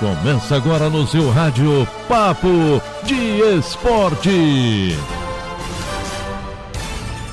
Começa agora no seu rádio Papo de Esporte.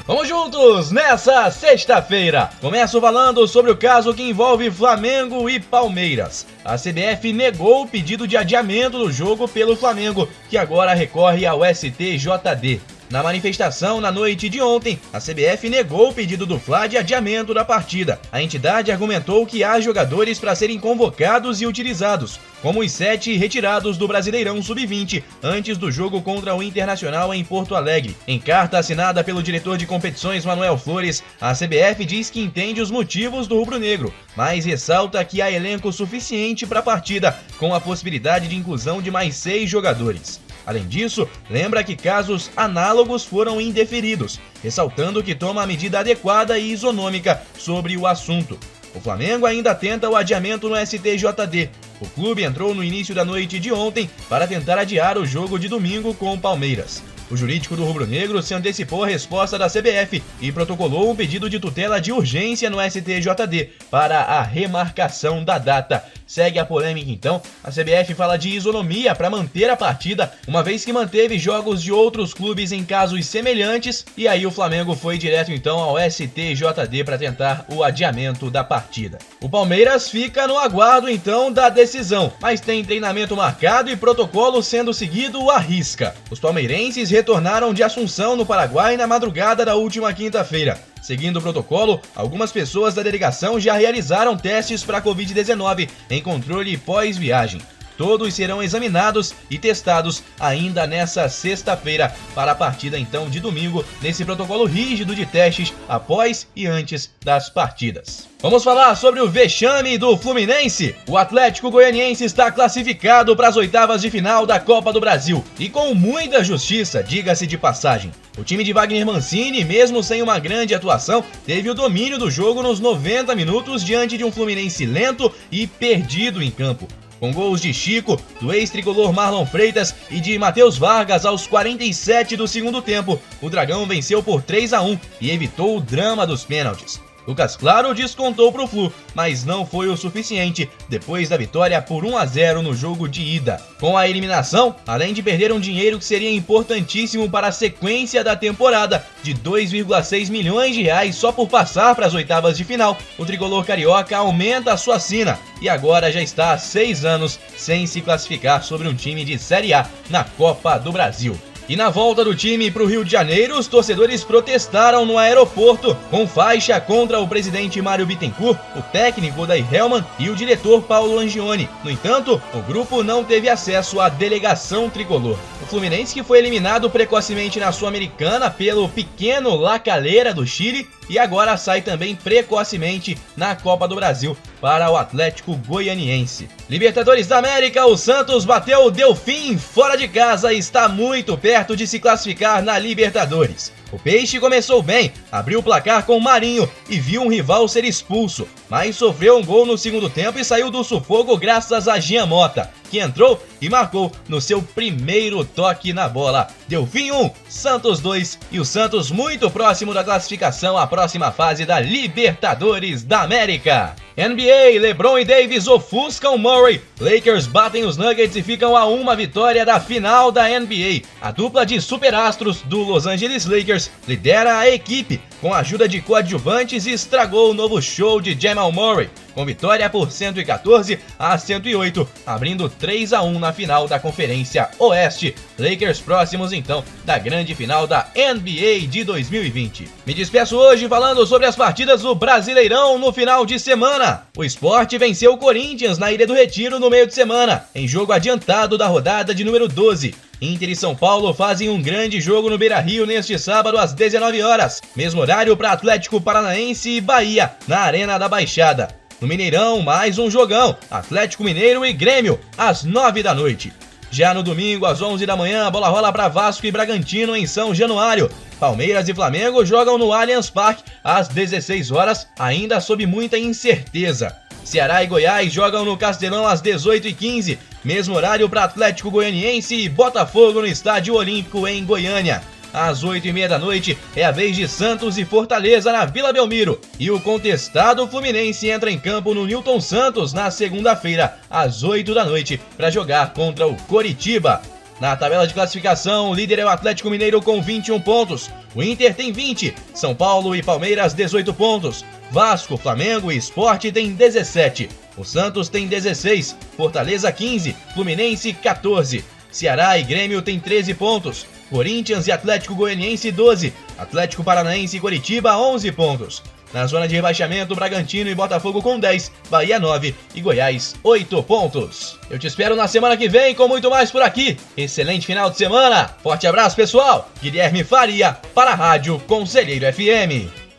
Vamos juntos nessa sexta-feira. Começo falando sobre o caso que envolve Flamengo e Palmeiras. A CBF negou o pedido de adiamento do jogo pelo Flamengo, que agora recorre ao STJD. Na manifestação na noite de ontem, a CBF negou o pedido do Fla de adiamento da partida. A entidade argumentou que há jogadores para serem convocados e utilizados, como os 7 retirados do Brasileirão Sub-20 antes do jogo contra o Internacional em Porto Alegre. Em carta assinada pelo diretor de competições Manuel Flores, a CBF diz que entende os motivos do rubro-negro, mas ressalta que há elenco suficiente para a partida, com a possibilidade de inclusão de mais 6 jogadores. Além disso, lembra que casos análogos foram indeferidos, ressaltando que toma a medida adequada e isonômica sobre o assunto. O Flamengo ainda tenta o adiamento no STJD. O clube entrou no início da noite de ontem para tentar adiar o jogo de domingo com o Palmeiras. O jurídico do rubro-negro se antecipou à resposta da CBF e protocolou um pedido de tutela de urgência no STJD para a remarcação da data. Segue a polêmica então. A CBF fala de isonomia para manter a partida, uma vez que manteve jogos de outros clubes em casos semelhantes, e aí o Flamengo foi direto então ao STJD para tentar o adiamento da partida. O Palmeiras fica no aguardo então da decisão, mas tem treinamento marcado e protocolo sendo seguido à risca. Os palmeirenses retornaram de Assunção, no Paraguai, na madrugada da última quinta-feira. Seguindo o protocolo, algumas pessoas da delegação já realizaram testes para a Covid-19 em controle pós-viagem. Todos serão examinados e testados ainda nessa sexta-feira para a partida então de domingo, nesse protocolo rígido de testes após e antes das partidas. Vamos falar sobre o vexame do Fluminense. O Atlético Goianiense está classificado para as oitavas de final da Copa do Brasil e com muita justiça, diga-se de passagem. O time de Wagner Mancini, mesmo sem uma grande atuação, teve o domínio do jogo nos 90 minutos diante de um Fluminense lento e perdido em campo. Com gols de Chico, do ex-tricolor Marlon Freitas e de Matheus Vargas aos 47 do segundo tempo, o Dragão venceu por 3-1 e evitou o drama dos pênaltis. Lucas Claro descontou para o Flu, mas não foi o suficiente depois da vitória por 1-0 no jogo de ida. Com a eliminação, além de perder um dinheiro que seria importantíssimo para a sequência da temporada, de 2,6 milhões de reais só por passar para as oitavas de final, o tricolor carioca aumenta a sua sina e agora já está há 6 anos sem se classificar sobre um time de Série A na Copa do Brasil. E na volta do time para o Rio de Janeiro, os torcedores protestaram no aeroporto com faixa contra o presidente Mário Bittencourt, o técnico da Helman e o diretor Paulo Angione. No entanto, o grupo não teve acesso à delegação tricolor. O Fluminense, que foi eliminado precocemente na Sul-Americana pelo pequeno La Calera do Chile, e agora sai também precocemente na Copa do Brasil para o Atlético Goianiense. Libertadores da América, o Santos bateu o Delfim fora de casa e está muito perto de se classificar na Libertadores. O Peixe começou bem, abriu o placar com o Marinho e viu um rival ser expulso, mas sofreu um gol no segundo tempo e saiu do sufoco graças a Jean Mota, que entrou e marcou no seu primeiro toque na bola. Delfim 1, Santos 2 e o Santos muito próximo da classificação à próxima fase da Libertadores da América. NBA, LeBron e Davis ofuscam Murray. Lakers batem os Nuggets e ficam a uma vitória da final da NBA. A dupla de superastros do Los Angeles Lakers lidera a equipe com a ajuda de coadjuvantes e estragou o novo show de Jamal Murray, com vitória por 114-108, abrindo 3-1 na final da Conferência Oeste. Lakers próximos então da grande final da NBA de 2020. Me despeço hoje falando sobre as partidas do Brasileirão no final de semana. O Sport venceu o Corinthians na Ilha do Retiro no meio de semana, em jogo adiantado da rodada de número 12. Inter e São Paulo fazem um grande jogo no Beira-Rio neste sábado às 19 horas, mesmo horário para Atlético Paranaense e Bahia, na Arena da Baixada. No Mineirão, mais um jogão, Atlético Mineiro e Grêmio, às 9 da noite. Já no domingo, às 11 da manhã, a bola rola para Vasco e Bragantino em São Januário. Palmeiras e Flamengo jogam no Allianz Parque às 16 horas, ainda sob muita incerteza. Ceará e Goiás jogam no Castelão às 18h15, mesmo horário para Atlético Goianiense e Botafogo no Estádio Olímpico em Goiânia. às 8h30 da noite, é a vez de Santos e Fortaleza na Vila Belmiro. E o contestado Fluminense entra em campo no Newton Santos na segunda-feira, às 8 da noite, para jogar contra o Coritiba. Na tabela de classificação, o líder é o Atlético Mineiro com 21 pontos. O Inter tem 20, São Paulo e Palmeiras 18 pontos. Vasco, Flamengo e Sport tem 17. O Santos tem 16, Fortaleza 15, Fluminense 14. Ceará e Grêmio tem 13 pontos. Corinthians e Atlético Goianiense 12, Atlético Paranaense e Coritiba 11 pontos. Na zona de rebaixamento, Bragantino e Botafogo com 10, Bahia 9 e Goiás 8 pontos. Eu te espero na semana que vem com muito mais por aqui. Excelente final de semana. Forte abraço, pessoal. Guilherme Faria para a Rádio Conselheiro FM.